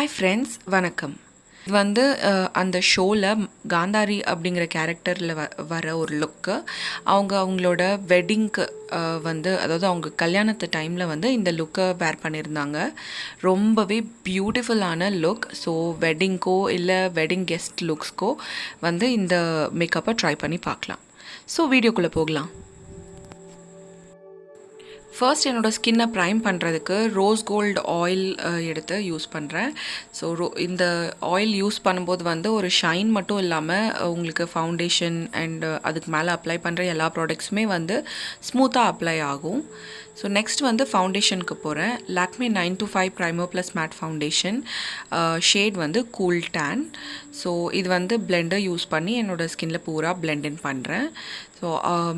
Hi friends, வணக்கம். இது வந்து அந்த ஷோவில் காந்தாரி அப்படிங்கிற கேரக்டரில் வர ஒரு லுக்கு. அவங்களோட வெட்டிங்க்கு அதாவது அவங்க கல்யாணத்து டைமில் வந்து இந்த லுக்கை வேர் பண்ணியிருந்தாங்க. ரொம்பவே பியூட்டிஃபுல்லான லுக். ஸோ வெட்டிங்க்கோ இல்லை வெட்டிங் கெஸ்ட் லுக்ஸ்க்கோ வந்து இந்த மேக்கப்பை ட்ரை பண்ணி பார்க்கலாம். ஸோ வீடியோக்குள்ளே போகலாம். ஃபர்ஸ்ட் என்னோடய ஸ்கின்னை ப்ரைம் பண்ணுறதுக்கு ரோஸ் கோல்டு ஆயில் எடுத்து யூஸ் பண்ணுறேன். ஸோ இந்த ஆயில் யூஸ் பண்ணும்போது வந்து ஒரு ஷைன் மட்டும் இல்லாமல் உங்களுக்கு ஃபவுண்டேஷன் அண்ட் அதுக்கு மேலே அப்ளை பண்ணுற எல்லா ப்ராடக்ட்ஸுமே வந்து ஸ்மூத்தாக அப்ளை ஆகும். ஸோ நெக்ஸ்ட் வந்து ஃபவுண்டேஷனுக்கு போகிறேன். Lakme 925 primer plus matte foundation. Shade வந்து கூல் டேன். ஸோ இது வந்து பிளெண்டர் யூஸ் பண்ணி என்னோடய ஸ்கின்னில் பூரா பிளெண்டின் பண்ணுறேன். ஸோ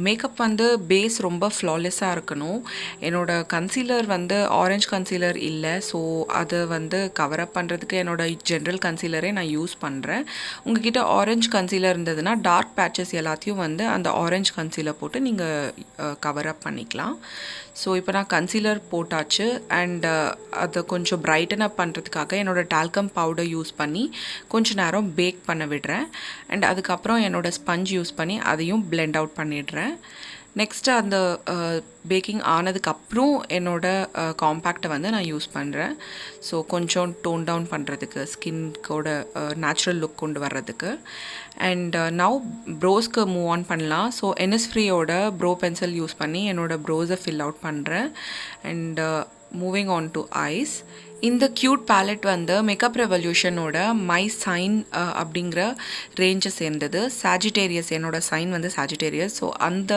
மேக்கப் வந்து பேஸ் ரொம்ப ஃப்ளாலெஸ்ஸாக இருக்கணும். என்னோடய கன்சீலர் வந்து ஆரஞ்ச் கன்சீலர் இல்லை. ஸோ அதை வந்து கவரப் பண்ணுறதுக்கு என்னோடய ஜென்ரல் கன்சீலரே நான் யூஸ் பண்ணுறேன். உங்ககிட்ட ஆரஞ்ச் கன்சீலர் இருந்ததுன்னா டார்க் பேட்சஸ் எல்லாத்தையும் வந்து அந்த ஆரஞ்ச் கன்சீலர் போட்டு நீங்கள் கவரப் பண்ணிக்கலாம். ஸோ இப்போ நான் கன்சீலர் போட்டாச்சு அண்ட் அதை கொஞ்சம் பிரைட்டன் அப் பண்ணுறதுக்காக என்னோடய டால்கம் பவுடர் யூஸ் பண்ணி கொஞ்சம் நேரம் பேக் பண்ண விடுறேன். அண்ட் அதுக்கப்புறம் என்னோடய ஸ்பஞ்ச் யூஸ் பண்ணி அதையும் பிளெண்ட் அவுட் பண்ணிடுறேன். நெக்ஸ்ட்டு அந்த பேக்கிங் ஆனதுக்கப்புறம் என்னோடய காம்பேக்டை வந்து நான் யூஸ் பண்ணுறேன். ஸோ கொஞ்சம் டோன் டவுன் பண்ணுறதுக்கு ஸ்கின்கோட நேச்சுரல் லுக் கொண்டு வர்றதுக்கு. அண்ட் நவ் ப்ரோஸ்க்கு மூவ் ஆன் பண்ணலாம். ஸோ என்எஸ்ஃப்ரீயோட ப்ரோ பென்சில் யூஸ் பண்ணி என்னோடய ப்ரோஸை ஃபில் அவுட் பண்ணுறேன். And moving on to eyes. இந்த க்யூட் பேலட் வந்து மேக்கப் ரெவல்யூஷனோட மை சைன் அப்படிங்கிற ரேஞ்சை சேர்ந்தது. சாஜிடேரியஸ், என்னோடய சைன் வந்து சாஜிடேரியஸ். ஸோ அந்த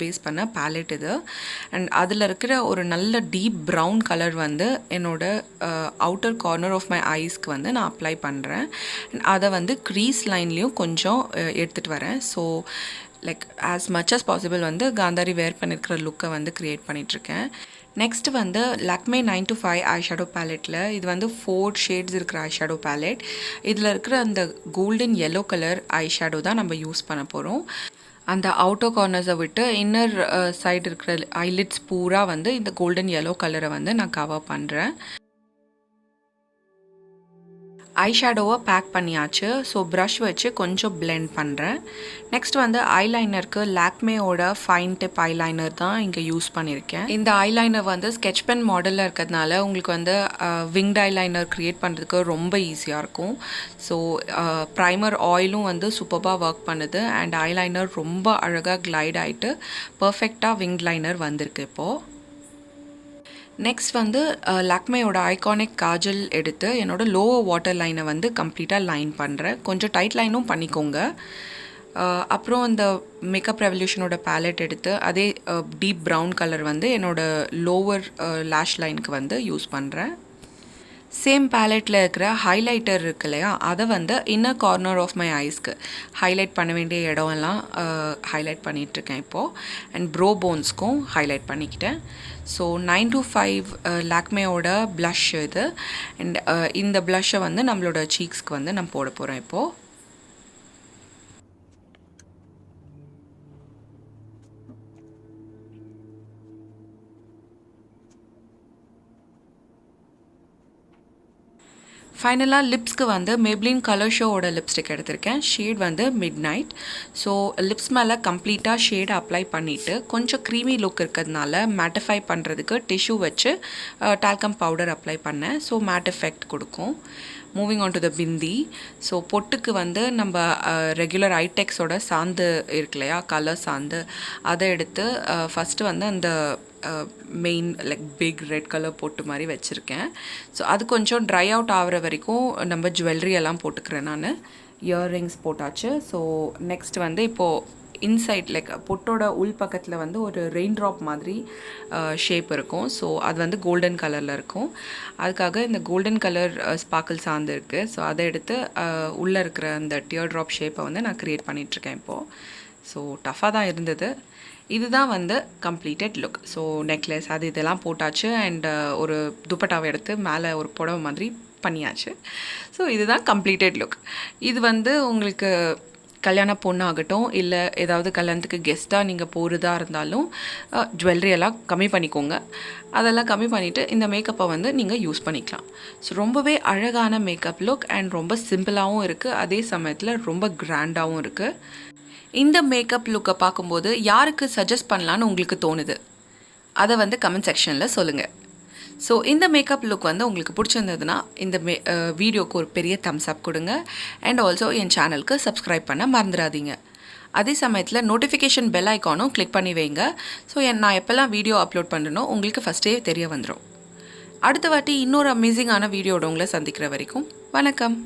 பேஸ் பண்ண பேலட் இது. அண்ட் அதில் இருக்கிற ஒரு நல்ல டீப் ப்ரௌன் கலர் வந்து என்னோடய அவுட்டர் கார்னர் ஆஃப் மை ஐஸ்க்கு வந்து நான் அப்ளை பண்ணுறேன். அண்ட் அதை வந்து க்ரீஸ் லைன்லேயும் கொஞ்சம் எடுத்துகிட்டு வரேன். So like as much as possible வந்து காந்தாரி வேர் பண்ணியிருக்கிற லுக்கை வந்து க்ரியேட் பண்ணிகிட்ருக்கேன். நெக்ஸ்ட்டு வந்து லாக்மே 925 ஐ ஷேடோ பேலட்டில் இது வந்து 4 ஷேட்ஸ் இருக்கிற ஐ ஷேடோ பேலட். இதில் இருக்கிற அந்த golden yellow colour eye shadow தான் நம்ம யூஸ் பண்ண போகிறோம். அந்த அவுட்டர் கார்னர்ஸை விட்டு இன்னர் சைடு இருக்கிற ஐலிட்ஸ் பூரா வந்து இந்த கோல்டன் எல்லோ கலரை வந்து நான் கவர் பண்ணுறேன். ஐ ஷேடோவை பேக் பண்ணியாச்சு. ஸோ ப்ரஷ் வச்சு கொஞ்சம் பிளெண்ட் பண்ணுறேன். நெக்ஸ்ட் வந்து ஐலைனருக்கு லாக்மேயோட ஃபைன் டிப் ஐலைனர் தான் இங்கே யூஸ் பண்ணியிருக்கேன். இந்த ஐலைனர் வந்து ஸ்கெட்ச் பென் மாடலில் இருக்கிறதுனால உங்களுக்கு வந்து விங்ட் ஐலைனர் க்ரியேட் பண்ணுறதுக்கு ரொம்ப ஈஸியாக இருக்கும். ஸோ ப்ரைமர் ஆயிலும் வந்து சூப்பராக ஒர்க் பண்ணுது அண்ட் ஐலைனர் ரொம்ப அழகாக கிளைட் ஆகிட்டு பர்ஃபெக்டாக விங்ட் லைனர் வந்திருக்கு இப்போது. நெக்ஸ்ட் வந்து லாக்மேயோட ஐகானிக் காஜல் எடுத்து என்னோடய லோவர் வாட்டர் லைனை வந்து கம்ப்ளீட்டாக லைன் பண்ணுறேன். கொஞ்சம் டைட் லைனும் பண்ணிக்கோங்க. அப்புறம் அந்த மேக்கப் ரெவல்யூஷனோட பேலட் எடுத்து அதே டீப் ப்ரௌன் கலர் வந்து என்னோடய லோவர் லேஷ் லைனுக்கு வந்து யூஸ் பண்ணுறேன். சேம் பேலட்டில் இருக்கிற ஹைலைட்டர் இருக்கு இல்லையா, அதை வந்து இன்னர் கார்னர் ஆஃப் மை ஐஸ்க்கு ஹைலைட் பண்ண வேண்டிய இடம்லாம் ஹைலைட் பண்ணிகிட்ருக்கேன் இப்போது. அண்ட் ப்ரோ போன்ஸ்க்கும் ஹைலைட் பண்ணிக்கிட்டேன். ஸோ 925 லாக்மேயோட ப்ளஷ் இது. அண்ட் இந்த ப்ளஷ்ஷை வந்து நம்மளோட சீக்ஸ்க்கு வந்து நான் போட போகிறேன் இப்போது. ஃபைனலாக லிப்ஸ்க்கு வந்து மேப்ளின் கலர் ஷோவோட லிப்ஸ்டிக் எடுத்திருக்கேன். ஷேட் வந்து மிட் நைட். ஸோ லிப்ஸ் மேலே கம்ப்ளீட்டாக ஷேட் அப்ளை பண்ணிவிட்டு கொஞ்சம் க்ரீமி லுக் இருக்கிறதுனால மேட்டிஃபை பண்ணுறதுக்கு டிஷ்யூ வச்சு டால்கம் பவுடர் அப்ளை பண்ணேன். ஸோ மேட் எஃபெக்ட் கொடுக்கும். Moving on to the bindi. So பொட்டுக்கு வந்து நம்ம ரெகுலர் ஐடெக்ஸோட சாந்து இருக்கு இல்லையா, கலர் சாந்து, அதை எடுத்து ஃபஸ்ட்டு வந்து அந்த main like big red colour பொட்டு மாதிரி வச்சுருக்கேன். ஸோ அது கொஞ்சம் ட்ரை அவுட் ஆகிற வரைக்கும் நம்ம ஜுவல்லரி எல்லாம் போட்டுக்கிறேன் நான். இயர்ரிங்ஸ் போட்டாச்சு. ஸோ நெக்ஸ்ட் வந்து இப்போது இன்சைட் லைக் பொட்டோட உள் பக்கத்தில் வந்து ஒரு ரெயின் ட்ராப் மாதிரி ஷேப் இருக்கும். ஸோ அது வந்து கோல்டன் கலரில் இருக்கும். அதுக்காக இந்த கோல்டன் கலர் ஸ்பார்க்கிள் சார்ந்து இருக்குது. ஸோ அதை எடுத்து உள்ளே இருக்கிற அந்த டியர் ட்ராப் ஷேப்பை வந்து நான் க்ரியேட் பண்ணிகிட்ருக்கேன் இப்போது. ஸோ டஃப்பாக தான் இருந்தது. இதுதான் வந்து கம்ப்ளீட்டட் லுக். ஸோ நெக்லஸ் அது இதெல்லாம் போட்டாச்சு அண்ட் ஒரு துப்பட்டாவை எடுத்து மேலே ஒரு புடவை மாதிரி பண்ணியாச்சு. ஸோ இதுதான் கம்ப்ளீட்டட் லுக். இது வந்து உங்களுக்கு கல்யாண பொண்ணாகட்டும் இல்லை ஏதாவது கல்யாணத்துக்கு கெஸ்ட்டாக நீங்கள் போகிறதா இருந்தாலும் ஜுவல்லரி எல்லாம் கம்மி பண்ணிக்கோங்க. அதெல்லாம் கம்மி பண்ணிவிட்டு இந்த மேக்கப்பை வந்து நீங்கள் யூஸ் பண்ணிக்கலாம். ஸோ ரொம்பவே அழகான மேக்கப் லுக் அண்ட் ரொம்ப சிம்பிளாகவும் இருக்குது, அதே சமயத்தில் ரொம்ப கிராண்டாகவும் இருக்குது. இந்த மேக்கப் லுக்கை பார்க்கும்போது யாருக்கு சஜஸ்ட் பண்ணலான்னு உங்களுக்கு தோணுது, அதை வந்து கமெண்ட் செக்ஷனில் சொல்லுங்கள். ஸோ இந்த மேக்கப் லுக் வந்து உங்களுக்கு பிடிச்சிருந்ததுன்னா இந்த வீடியோக்கு ஒரு பெரிய தம்ஸ் அப் கொடுங்க. அண்ட் ஆல்சோ என் சேனலுக்கு சப்ஸ்கிரைப் பண்ண மறந்துடாதீங்க. அதே சமயத்தில் நோட்டிஃபிகேஷன் பெல் ஐக்கானும் கிளிக் பண்ணி வைங்க. ஸோ நான் எப்போல்லாம் வீடியோ அப்லோட் பண்ணனோ உங்களுக்கு ஃபஸ்ட்டே தெரிய வந்துடும். அடுத்த வாட்டி இன்னொரு அமேசிங்கான வீடியோட உங்களை சந்திக்கிற வரைக்கும் வணக்கம்.